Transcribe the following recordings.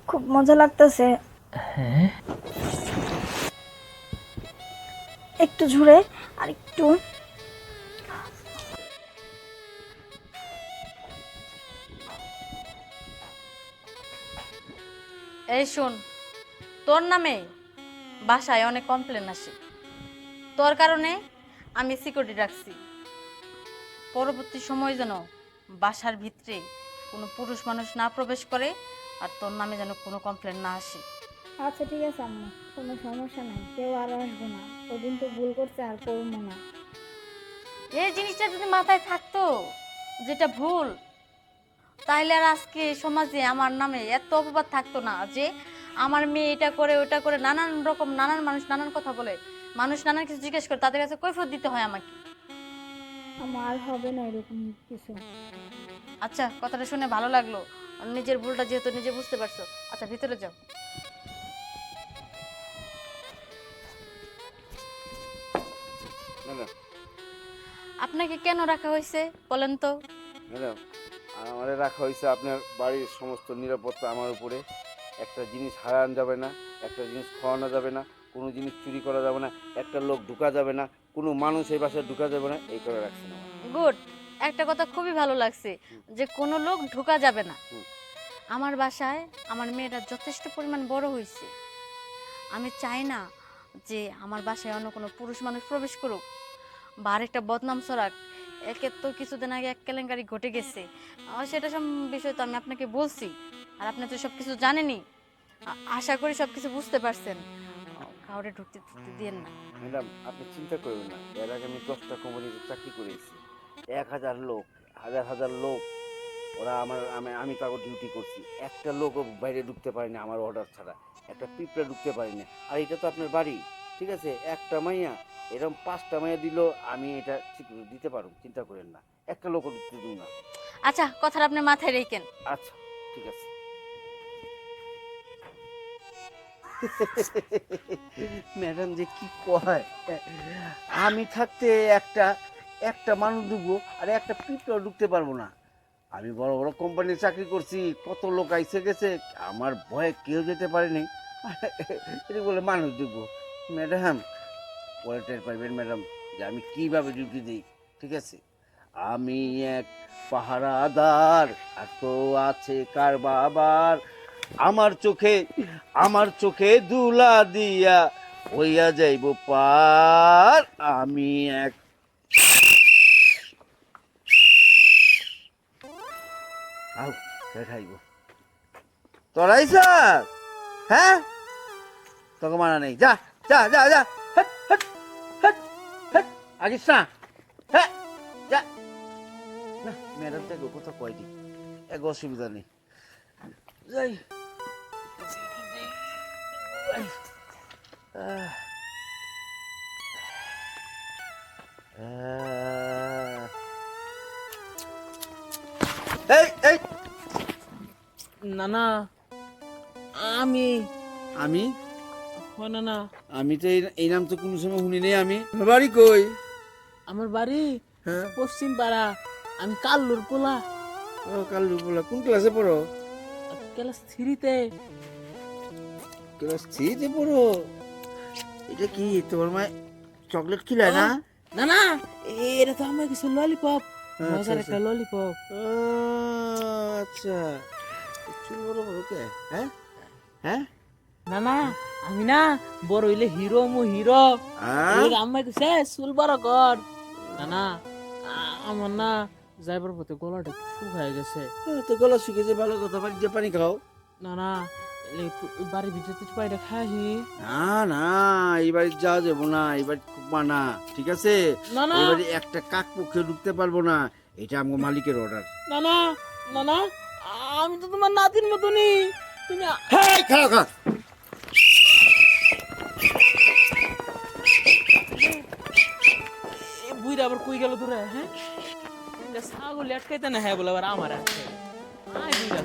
খুব মজা লাগতেছে। হ্যাঁ, একটু ঝুড়ে আর একটু। এই শোন, তোর নামে বাসায় অনেক কমপ্লেন আসে। তোর কারণে আমি সিকিউরিটি রাখছি। পরবর্তী সময় যেন বাসার ভিতরে কোনো পুরুষ মানুষ না প্রবেশ করে, আর তোর নামে যেন কোনো কমপ্লেন না আসে। আচ্ছা ঠিক আছে আম্মু, কোনো সমস্যা নাই, কেউ আর আসবো না। ওদিন তো ভুল করছে, আর করবো না। এই জিনিসটা যদি মাথায় থাকতো যেটা ভুল, তাহলে আর আজকে সমাজে আমার নামে এত অপবাদ থাকতো না যে আমার মেয়ে এটা করে ওটা করে, নানান রকম নানান মানুষ নানান কথা বলে, মানুষ নানান কিছু জিজ্ঞেস করে, তাদের কাছে কৈফিয়ত দিতে হয় আমাকে। আমার হবে না এরকম কিছু। আচ্ছা, কথাটা শুনে ভালো লাগলো। নিজের ভুলটা যেহেতু নিজে বুঝতে পারছো, আচ্ছা ভিতরে যাও। ম্যাডাম, আপনাকে কেন রাখা হয়েছে বলেন তো? ম্যাডাম, আমারে রাখা হয়েছে আপনার বাড়ির সমস্ত নিরাপত্তা আমার উপরে। একটা জিনিস হারানো যাবে না, একটা জিনিস খাওয়ানো যাবে না, কোনো জিনিস চুরি করা যাবে না, একটা লোক ঢুকা যাবে না, কোনো মানুষ এই বাসায় ঢুকা যাবে না, এই করে রাখছেন আমার। গুড। একটা কথা খুবই ভালো লাগছে যে কোনো লোক ঢোকা যাবে না। হুম। আমার বাসায় আমার মেয়েটা যথেষ্ট পরিমাণ বড় হয়েছে। আমি চাই না যে আমার বাসায় অন্য কোনো পুরুষ মানুষ প্রবেশ করুক বা আরেকটা বদনাম ছড়াক। একে তো কিছুদিন আগে এক কেলেঙ্কারি ঘটে গেছে, সেটা সব বিষয় তো আমি আপনাকে বলছি, আর আপনি তো সব কিছু জানেনই। আশা করি সব কিছু বুঝতে পারছেন। কাউরে ঢুকতে ঢুকতে দিয়েন না। ম্যাডাম, আপনি চিন্তা করবেন না, এর আগে আমি 10টা কোম্পানিতে চাকরি করেছি। 1000 লোক, হাজার হাজার লোক, ওরা আমি তাকে ডিউটি করছি, একটা লোকও বাইরে ঢুকতে পারেনি আমার অর্ডার ছাড়া, একটা পিঁপড়া ঢুকতে পারিনি। আর এটা তো আপনার বাড়ি, ঠিক আছে? একটা মাইয়া এরকম 5টা মাইয়া দিল, আমি এটা সিকিউরিটি দিতে পারবো, চিন্তা করেন না, একটা লোকও ঢুকতে দিন না। আচ্ছা, কথাটা আপনি মাথায় রেখেন। আচ্ছা, ঠিক আছে। ম্যাডাম যে কি কয়, আমি থাকতে একটা একটা মানুষ ঢুকবো আর একটা পিঁপড়াও ঢুকতে পারবো না। আমি বড় বড় কোম্পানির চাকরি করছি, কত লোক আইসে গেছে, আমার ভয়ে কেউ যেতে পারেনি। এটা বলে মানুষ ঢুকবো? ম্যাডাম, পরে টের পাইবেন ম্যাডাম যে আমি কিভাবে ডিউটি দিই, ঠিক আছে? আমি এক পাহারাদার, আর তো আছে কার বাবার। আমার চোখে দুলা দিয়া হইয়া যাইব পার। আমি এক আউ কে খাইব তোরাই স্যার। হ্যাঁ, তোকে মানা নেই, যা যা যা যা, হট হট হট হট, আগিস না, হ্যাঁ যা। না, ম্যাডাম তো এগো কথা কয়নি, এক অসুবিধা নেই, যাই। আহ, আহ। এই এই না না, আমি আমি হয় না না, আমি তো এই নাম তো কোনো সময় শুনি নেই। আমি আমার বাড়ি কই? আমার বাড়ি হ্যাঁ, পশ্চিম পাড়া। আমি কাল্লুর পোলা, ও কালু বলা। কোন ক্লাসে পড়ো? ক্লাস 3-তে। ক্লাস 3-তে পড়ো? এটা কি তোমার মা চকলেট খিলায় না? না না, এটা তো আমার কিছু ললিপপ, আচ্ছা, মজার আচ্ছা। একটা ললিপপ। ও আচ্ছা, চুল বড় বড় কে? হ্যাঁ হ্যাঁ, না না, আমি না বড় হইলে হিরো, মু হিরো। আম্মা কইছে চুল বড় কর। না না, আমার না যাইবার পথে গলাটা শুকায় গেছে। তো গলা শুকিয়েছে, ভালো কথা, পানি দিয়ে পানি খাও। না না, বাড়ির ভিতরে পাইটা খাহি। না না, এই বাড়ি যাওয়া যাবো না, এই বাড়ি খুব মানা, ঠিক আছে? না না এই বাড়ি একটা কাক পক্ষে ঢুকতে পারবো না, এটা আমার মালিকের অর্ডার। না না, না না, আমি তো তোমার নাতির মতনই। তুমি হ্যাঁ, খাও খা। বুইরা আবার কই গেল তোরা? হ্যাঁ, ছাগল আটকাইতে না, হ্যাঁ বলে আবার আমার আটকে। আয় বুইরা,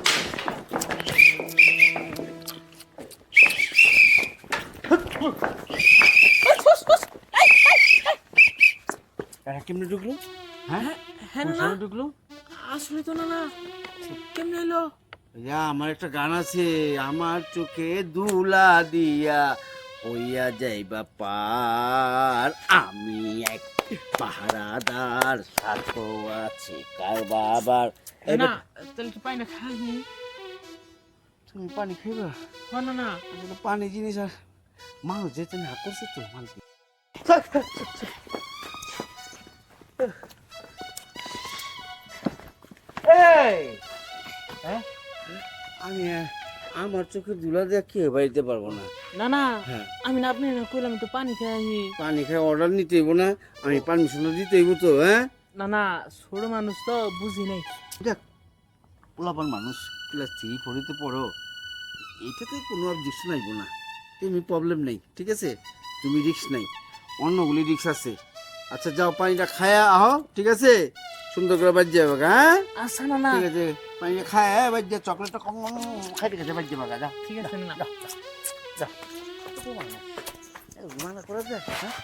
কেমনে ঢুকলো? হ্যাঁ হ্যাঁ কোন না, সময় ঢুকলো? আসলে তো না না, কেমনে এলো? ওই যে আমার একটা গান আছে, আমার চোখে দুলা দিয়া হইয়া যাইবা পার, আমি এক পাহারাদার, সাথে আছে কার বাবার। এই না বেটা, তাহলে কি পাই না খাই তুমি পানি খাইবা? না না আসলে পানি জিনিস আর মানুষ যেতে না করছে তো মানুষ। এই, হ্যাঁ? আমি আমার চোখে ধুলা দিয়ে কে বাড়িতে পারবো না। না না হ্যাঁ, আমি না আপনি না কইলাম একটু পানি খাই পানি খাই অর্ডার নিতে হইব না, আমি পারমিশন দিতে হইব তো। হ্যাঁ, না না ছোট মানুষ তো বুঝি নাই দেখ পোলাপান মানুষ, ক্লাস 3-4 পড়ো, এইটাতে কোনো অবজেকশন আইব না, তুমি প্রবলেম নেই, ঠিক আছে? তুমি রিস্ক নাই, অন্যগুলি রিস্ক আছে। আচ্ছা যাও, পানিটা খায়া আহ, ঠিক আছে? সুন্দর করে বাজ যাবে। হ্যাঁ আচ্ছা না না ঠিক আছে, পানিটা খায় বাজ যা, চকলেটটা কম খাইতে খেতে বাজ যাবে। যাও ঠিক আছে না মানা করে দে। হ্যাঁ,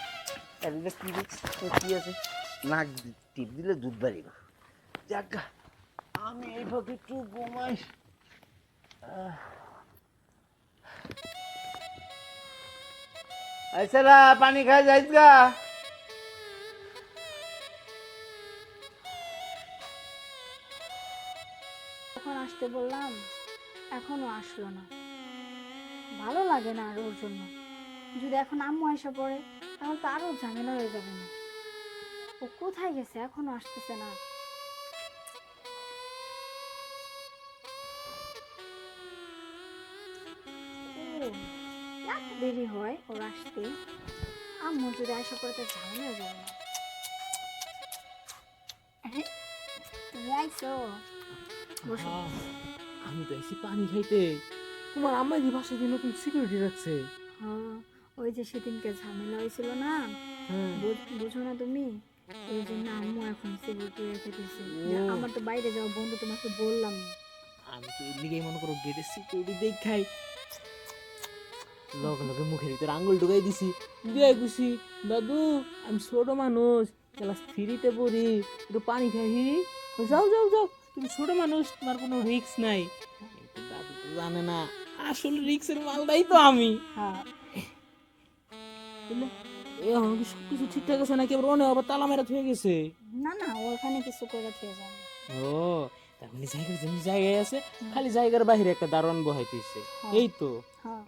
এদিকে কি রিস্ক, কি আছে? নাক টিপ দিলে দুধ বাড়িব। যাক, আমি এইভাবে একটু ঘুমাই। আইসারা পানি খাই যাইস গা। তখন আসতে বললাম, এখনো আসলো না। ভালো লাগে না আর ওর জন্য। যদি এখন আম্মু এসে পড়ে তাহলে তো আরো ঝামেলা হয়ে যাবে না। ও কোথায় গেছে, এখনো আসতেছে না। ও, এত দেরি হয় ওর আসতে। আম্মু যদি আসা পড়ে তো ঝামেলা হয়ে যাবে না। তুমি আইসো, বসো। আমি তো এসে পানি খাইতে, তোমার আম্মা কি বাসায় দিয়ে নতুন সিকিউরিটি রাখছে? হ্যাঁ, ওই যে সেদিনকে ঝামেলা হয়েছিল না, হ্যাঁ বুঝো না তুমি? এই জন্য আম্মু এখন সিকিউরিটি রেখে দিয়েছে। ও। আমার তো বাইরে যাওয়া বন্ধু, তোমাকে বললাম। আমি তো এর লিগেই মনে করো গেটের সিকিউরিটি দেখাই, লগে লগে মুখের ভিতরে আঙ্গুল ঢুকাই দিছি, দিয়ে গুছি, দাদু আমি ছোট মানুষ, ক্লাস 3-তে পড়ি, একটু পানি খাই। যাও যাও যাও, তুমি ছোট মানুষ, তোমার কোনো রিস্ক নাই। কিন্তু দাদু তো জানে না আসলে রিস্কের মালটাই তো আমি। হ্যাঁ, বুঝলে, এখন কি সবকিছু ঠিকঠাক আছে নাকি আবার অনেক আবার তালা মেরা হয়ে গেছে? না না, ওখানে কিছু করে থেকে যাবে। ও তার মানে জায়গার জন্য জায়গায় আছে, খালি জায়গার বাইরে একটা দারোয়ান বহাইতেছে, এই তো। হ্যাঁ,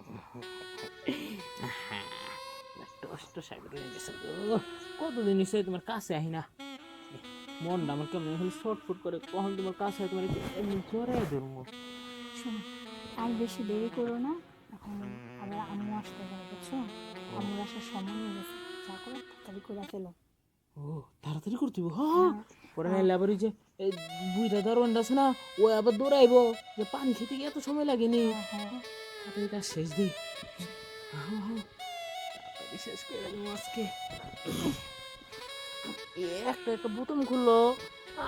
কতদিন নিশ্চয় তোমার কাছে আহি না, মনটা আমার কেমন খালি ছটফট করে, কখন তোমার কাছে হয় তোমার এমনি জ্বরে ধরবো। শোনো, আর বেশি দেরি করো না। এখন আবার আম্মু আসতে যাবে, বুঝছো? আম্মুর আসার সময় হয়ে গেছে। যা করো তাড়াতাড়ি করে ফেলো। ও তাড়াতাড়ি করতে হবে, হ্যাঁ। পরে নাইলে আবার ওই যে এই বুইটা দারোয়ানটা আছে না, ও আবার দৌড়াইবো যে পানি খেতে গিয়ে এত সময় লাগেনি, তাড়াতাড়ি কাজ শেষ দিই। তাড়াতাড়ি শেষ করে দিলাম আজকে। একটা একটা বোতাম খুললো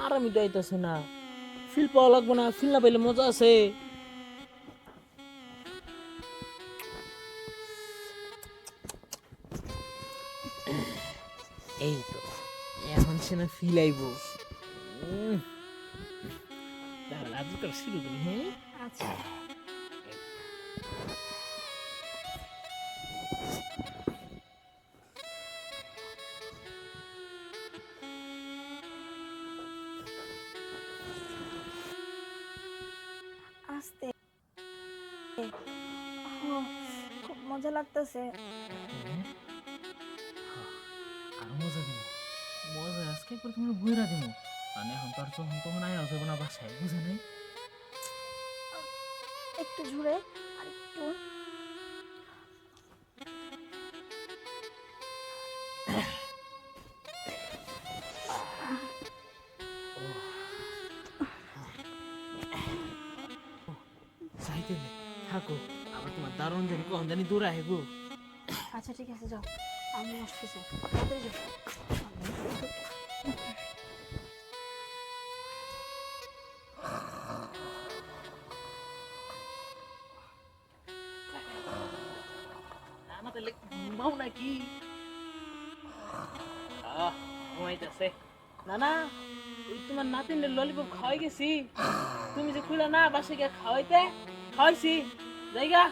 আর আমি যাইতেছে না, ফিল পাওয়া লাগবো না, ফিল না পাইলে মজা আছে। এই তো এখন সে না ফিল আইবো। তাহলে আজকাল শুরু করি। হ্যাঁ আচ্ছা, আস্তে। খুব মজা লাগতেছে। আর মজা দিব, মজা আজকে করে তুমি বইরা দিব, মানে এখন তো আর যখন তখন আয়া যাবো না বাসায়, বুঝে নাই? একটু ঝুড়ে, আর একটু। চাইতে নেই, থাকো, আবার তোমার দারুণ জানি কখন জানি দূরে আইবো। আচ্ছা ঠিক আছে, যাও, আমি আসতেছি, তাড়াতাড়ি যাও। না তাহলে ঘুমাও নাকি? ঘুমাইতেছে না না, ওই তোমার নাতিনের ললিপপ খাওয়াই গেছি, তুমি যে খুলে না বাসে গিয়ে খাওয়াইতে, খাওয়াইছি জায়গা।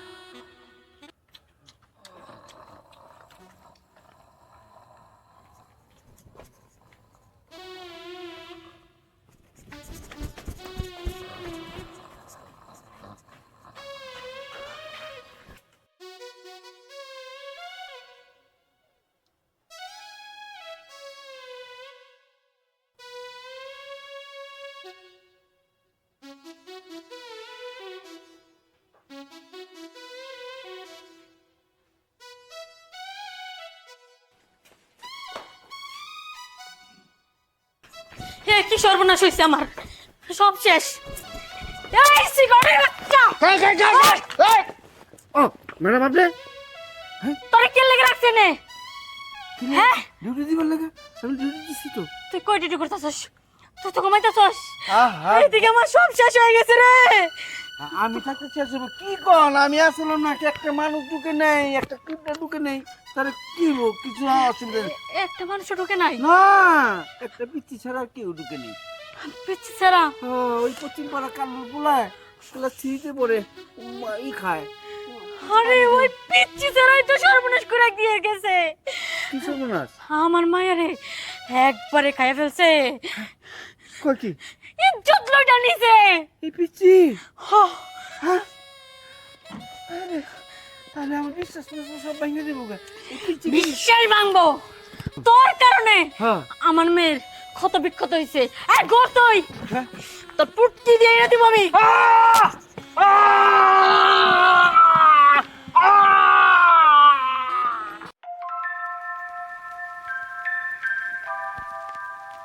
হে কি সর্বনাশ হয়েছে আমার, সব শেষ। এই সিগারেট বাচ্চা, ও ম্যাডাম আপনি তোরে কে লেগে রাখছে নে? হ্যাঁ ডিউটি দিবার লাগে? আমি ডিউটি দিছি তো। তুই কই ডিউটি করতেছস? তুই তো ঘুমাইতেছস? আহা, এইদিকে আমার সব শেষ হয়ে গেছে রে। আমি থাকতে চাইছি কি কন, আমি আসলাম না একটা মানুষ ঢুকে নেই, একটা কুকুর ঢুকে নেই, তাহলে কি হোক কিছু অসুবিধা নেই। একটা মানুষ ঢুকে নাই? না, একটা পিচ্ছি ছাড়া আর কেউ ঢুকে নেই। পিচ্ছি ছাড়া? ওই পশ্চিম পাড়া কাল্লুর পোলায় সিঁড়িতে পড়ে ই খায়। আরে ওই পিচ্ছি ছাড়াই তো সর্বনাশ করে দিয়ে গেছে। কি সর্বনাশ? আমার মায়েরে একবারে খাইয়া ফেলছে। কয় কি? ইজ্জত লইটা নিছে। এই পিচ্ছি? হ্যাঁ। হ্যাঁ? আরে, তাহলে আমার বিশ্বাস সব ভেঙে দেবো গা। এই পিচ্ছি বিশ্বাস ভাঙবো তোর কারণে। হ্যাঁ আমার মেয়ের ক্ষত বিক্ষত হয়েছে। আর গো তুই হ্যাঁ তোর পুটকি দিয়ে এনে দিব আমি। আহ! আহ!